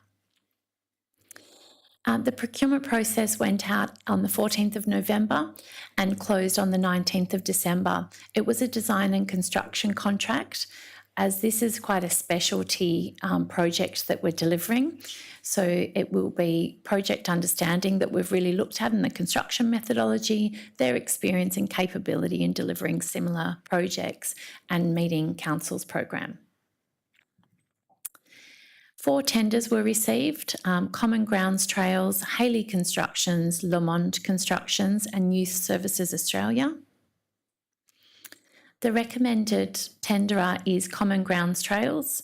The procurement process went out on the 14th of November and closed on the 19th of December. It was a design and construction contract, as this is quite a specialty project that we're delivering. So it will be project understanding that we've really looked at in the construction methodology, their experience and capability in delivering similar projects and meeting council's program. 4 tenders were received, Common Grounds Trails, Haley Constructions, Lamont Constructions and Youth Services Australia. The recommended tenderer is Common Grounds Trails.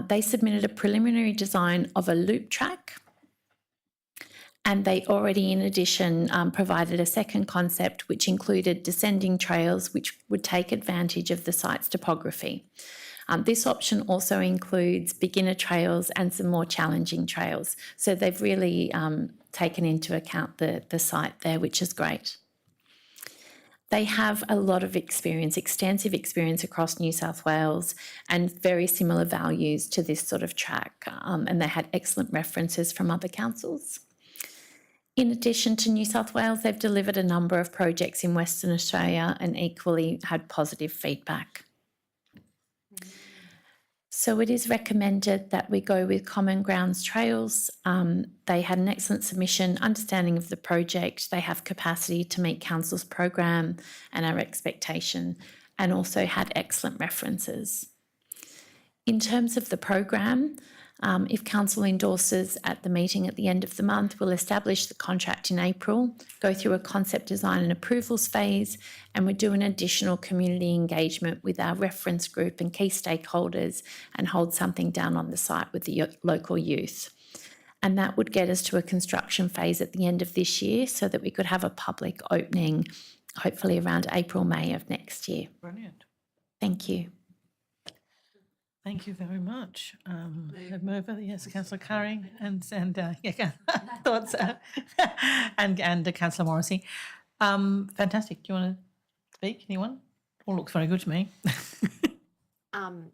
They submitted a preliminary design of a loop track, and they already in addition provided a second concept which included descending trails which would take advantage of the site's topography. This option also includes beginner trails and some more challenging trails. So they've really taken into account the site there, which is great. They have a lot of experience, extensive experience across New South Wales and very similar values to this sort of track. And they had excellent references from other councils. In addition to New South Wales, they've delivered a number of projects in Western Australia and equally had positive feedback. So it is recommended that we go with Common Grounds Trails. They had an excellent submission, understanding of the project. They have capacity to meet council's program and our expectation, and also had excellent references. In terms of the program, if council endorses at the meeting at the end of the month, we'll establish the contract in April, go through a concept design and approvals phase, and we'll do an additional community engagement with our reference group and key stakeholders and hold something down on the site with the local youth. And that would get us to a construction phase at the end of this year so that we could have a public opening, hopefully around April, May of next year. Brilliant. Thank you. Thank you very much. The mover, yes, Councillor Curry and yeah, thoughts and Councillor Morrissey. Fantastic. Do you want to speak? Anyone? All looks very good to me.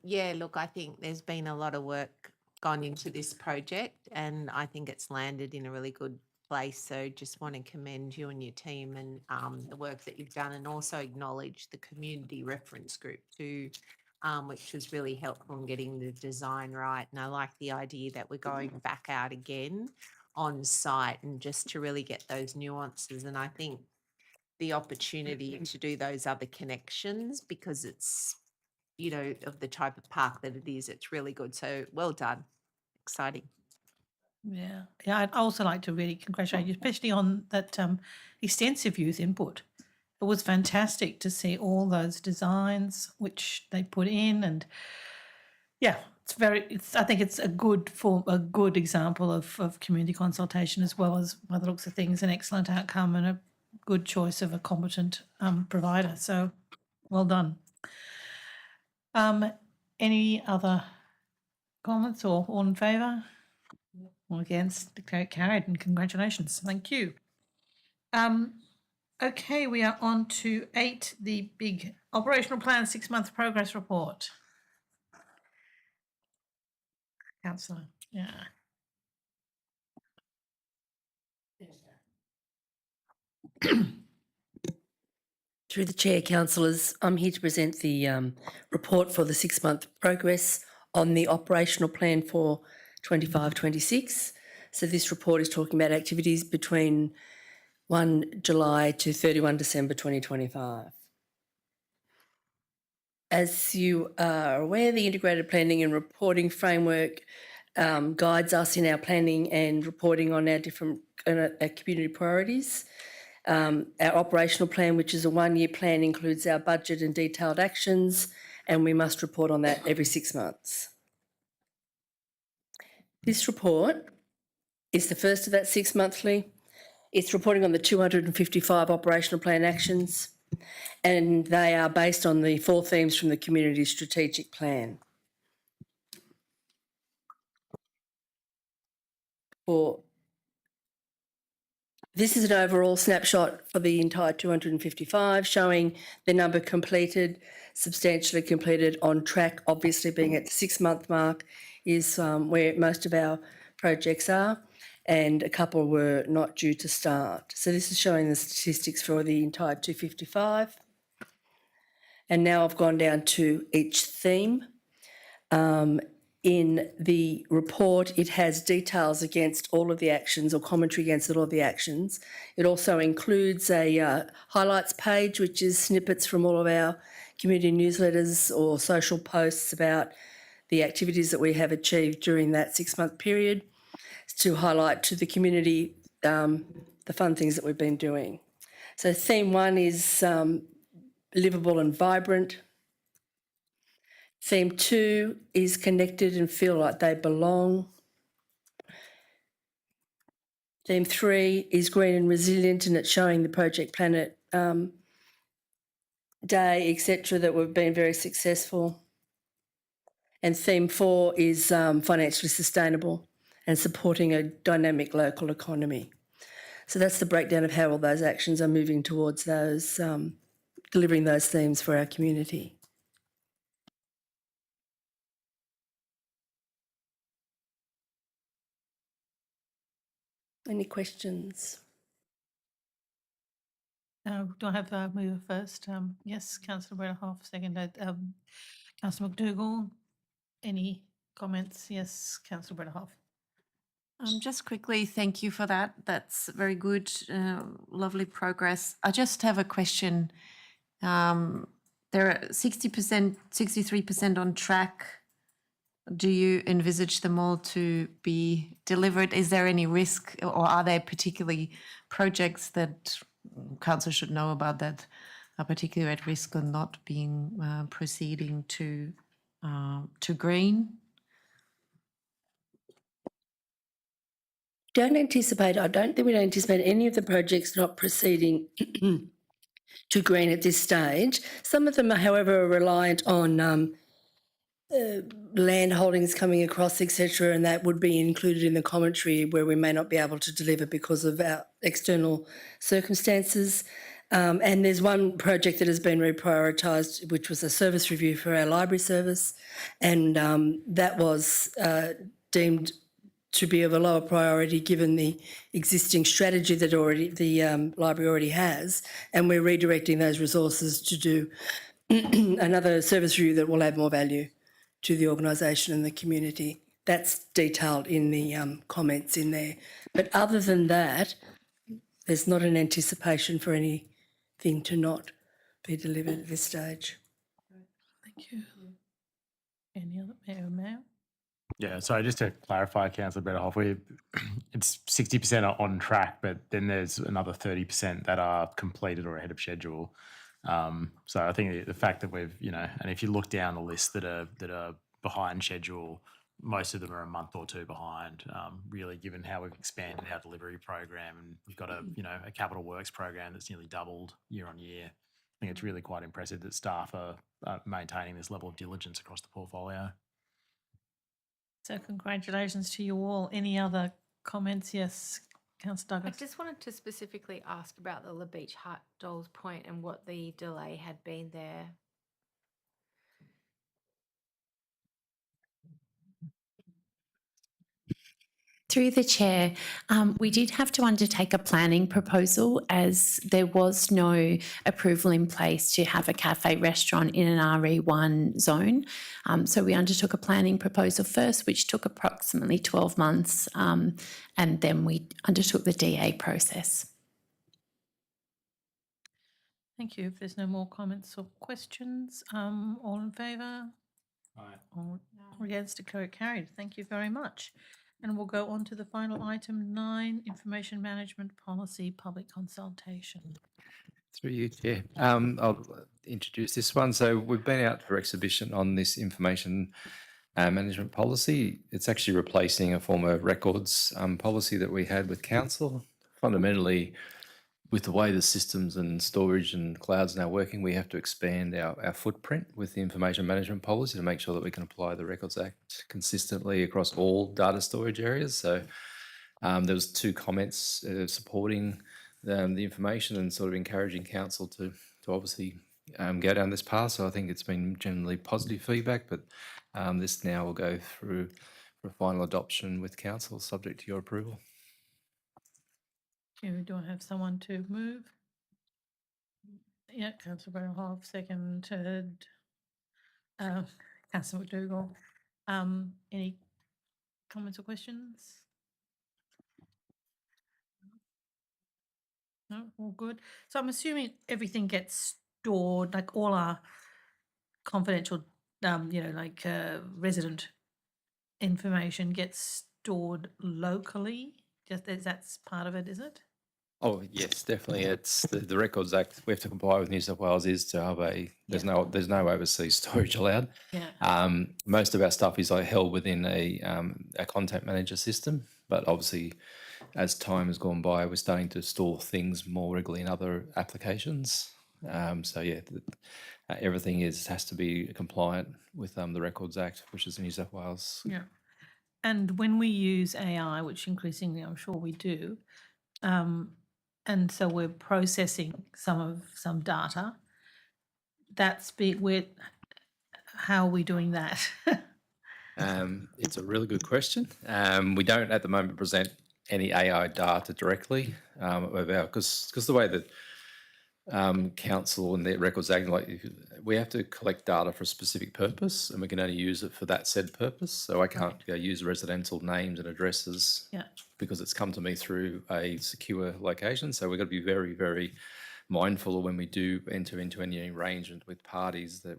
Yeah, look, I think there's been a lot of work gone into this project and I think it's landed in a really good place. So just want to commend you and your team and the work that you've done and also acknowledge the community reference group too, which was really helpful in getting the design right. And I like the idea that we're going back out again on site and just to really get those nuances. And I think the opportunity to do those other connections because it's, you know, of the type of park that it is, it's really good. So well done. Exciting. Yeah. Yeah, I'd also like to really congratulate you, especially on that extensive youth input. It was fantastic to see all those designs which they put in, and yeah, I think it's a good example of community consultation, as well as, by the looks of things, an excellent outcome and a good choice of a competent provider. So well done. Any other comments or all in favour? All against? Declare it carried, and congratulations. Thank you. Okay, we are on to 8, the big operational plan 6-month progress report. Councillor, yeah. Through the Chair, councillors, I'm here to present the report for the 6-month progress on the operational plan for 25-26. So this report is talking about activities between 1 July to 31 December 2025. As you are aware, the Integrated Planning and Reporting Framework guides us in our planning and reporting on our different community priorities. Our operational plan, which is a 1-year plan, includes our budget and detailed actions, and we must report on that every 6 months. This report is the first of that 6 monthly. It's reporting on the 255 operational plan actions, and they are based on the 4 themes from the Community Strategic Plan. This is an overall snapshot for the entire 255, showing the number completed, substantially completed, on track, obviously being at the 6-month mark is where most of our projects are, and a couple were not due to start. So this is showing the statistics for the entire 255. And now I've gone down to each theme. In the report, it has details against all of the actions or commentary against all of the actions. It also includes a highlights page, which is snippets from all of our community newsletters or social posts about the activities that we have achieved during that 6-month period, to highlight to the community the fun things that we've been doing. So theme 1 is livable and vibrant. Theme 2 is connected and feel like they belong. Theme 3 is green and resilient, and it's showing the Project Planet Day, etc., that we've been very successful. And theme 4 is financially sustainable and supporting a dynamic local economy. So that's the breakdown of how all those actions are moving towards those, delivering those themes for our community. Any questions? Do I have a mover first? Yes, Councillor Brennerhoff, seconded. Councillor McDougall, any comments? Yes, Councillor Brennerhoff. Just quickly, thank you for that. That's very good, lovely progress. I just have a question. There are 60%, 63% on track. Do you envisage them all to be delivered? Is there any risk, or are there particularly projects that council should know about that are particularly at risk of not being proceeding to green? I don't think we don't anticipate any of the projects not proceeding to green at this stage. Some of them, however, are reliant on land holdings coming across, etc., and that would be included in the commentary where we may not be able to deliver because of our external circumstances. And there's one project that has been reprioritised, which was a service review for our library service, and that was deemed to be of a lower priority given the existing strategy that the library already has, and we're redirecting those resources to do another service review that will add more value to the organisation and the community. That's detailed in the comments in there. But other than that, there's not an anticipation for anything to not be delivered at this stage. Thank you. Any other mayor? Yeah, so just to clarify, Councillor Bretterhoff, it's 60% on track, but then there's another 30% that are completed or ahead of schedule. So I think the fact that we've, and if you look down the list that are behind schedule, most of them are a month or two behind, really, given how we've expanded our delivery program. And we've got a capital works program that's nearly doubled year on year. I think it's really quite impressive that staff are maintaining this level of diligence across the portfolio. So congratulations to you all. Any other comments? Yes, Councillor I Douglas. just wanted to specifically ask about the La Beach Hut Dolls Point and what the delay had been there. Through the chair, we did have to undertake a planning proposal as there was no approval in place to have a cafe restaurant in an RE1 zone. So we undertook a planning proposal first, which took approximately 12 months, and then we undertook the DA process. Thank you. If there's no more comments or questions, all in favour? Aye. All against, declare it carried. Thank you very much. And we'll go on to the final item 9, information management policy, public consultation. Through you, Chair. I'll introduce this one. So we've been out for exhibition on this information management policy. It's actually replacing a former records policy that we had with council. Fundamentally, with the way the systems and storage and clouds are now working, we have to expand our footprint with the information management policy to make sure that we can apply the Records Act consistently across all data storage areas. So there was 2 comments supporting the information and sort of encouraging council to obviously go down this path. So I think it's been generally positive feedback, but this now will go through for final adoption with council, subject to your approval. Do I have someone to move? Yeah, Councillor Bretterhoff, seconded. Councillor McDougall. Any comments or questions? No, all good. So I'm assuming everything gets stored, like all our confidential, resident information gets stored locally. That's part of it, is it? Oh yes, definitely. It's the Records Act. We have to comply with New South Wales is to have there's no overseas storage allowed. Yeah. Most of our stuff is held within a content manager system, but obviously, as time has gone by, we're starting to store things more regularly in other applications. So yeah, everything has to be compliant with the Records Act, which is the New South Wales. Yeah. And when we use AI, which increasingly I'm sure we do, and so we're processing some data. How are we doing that? It's a really good question. We don't at the moment present any AI data directly because the way that council and the Records Act, we have to collect data for a specific purpose, and we can only use it for that said purpose. So I can't use residential names and addresses because it's come to me through a secure location. So we've got to be very, very mindful of when we do enter into any arrangement with parties that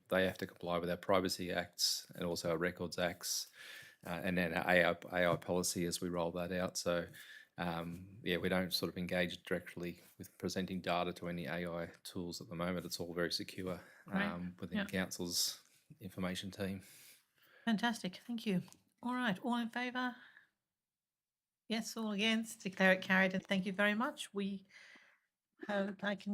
they have to comply with our Privacy Acts and also our Records Acts, and then our AI policy as we roll that out. So we don't sort of engage directly with presenting data to any AI tools at the moment. It's all very secure within council's information team. Fantastic, thank you. All right, all in favour? Yes, all against, declare it carried, and thank you very much. We hope I can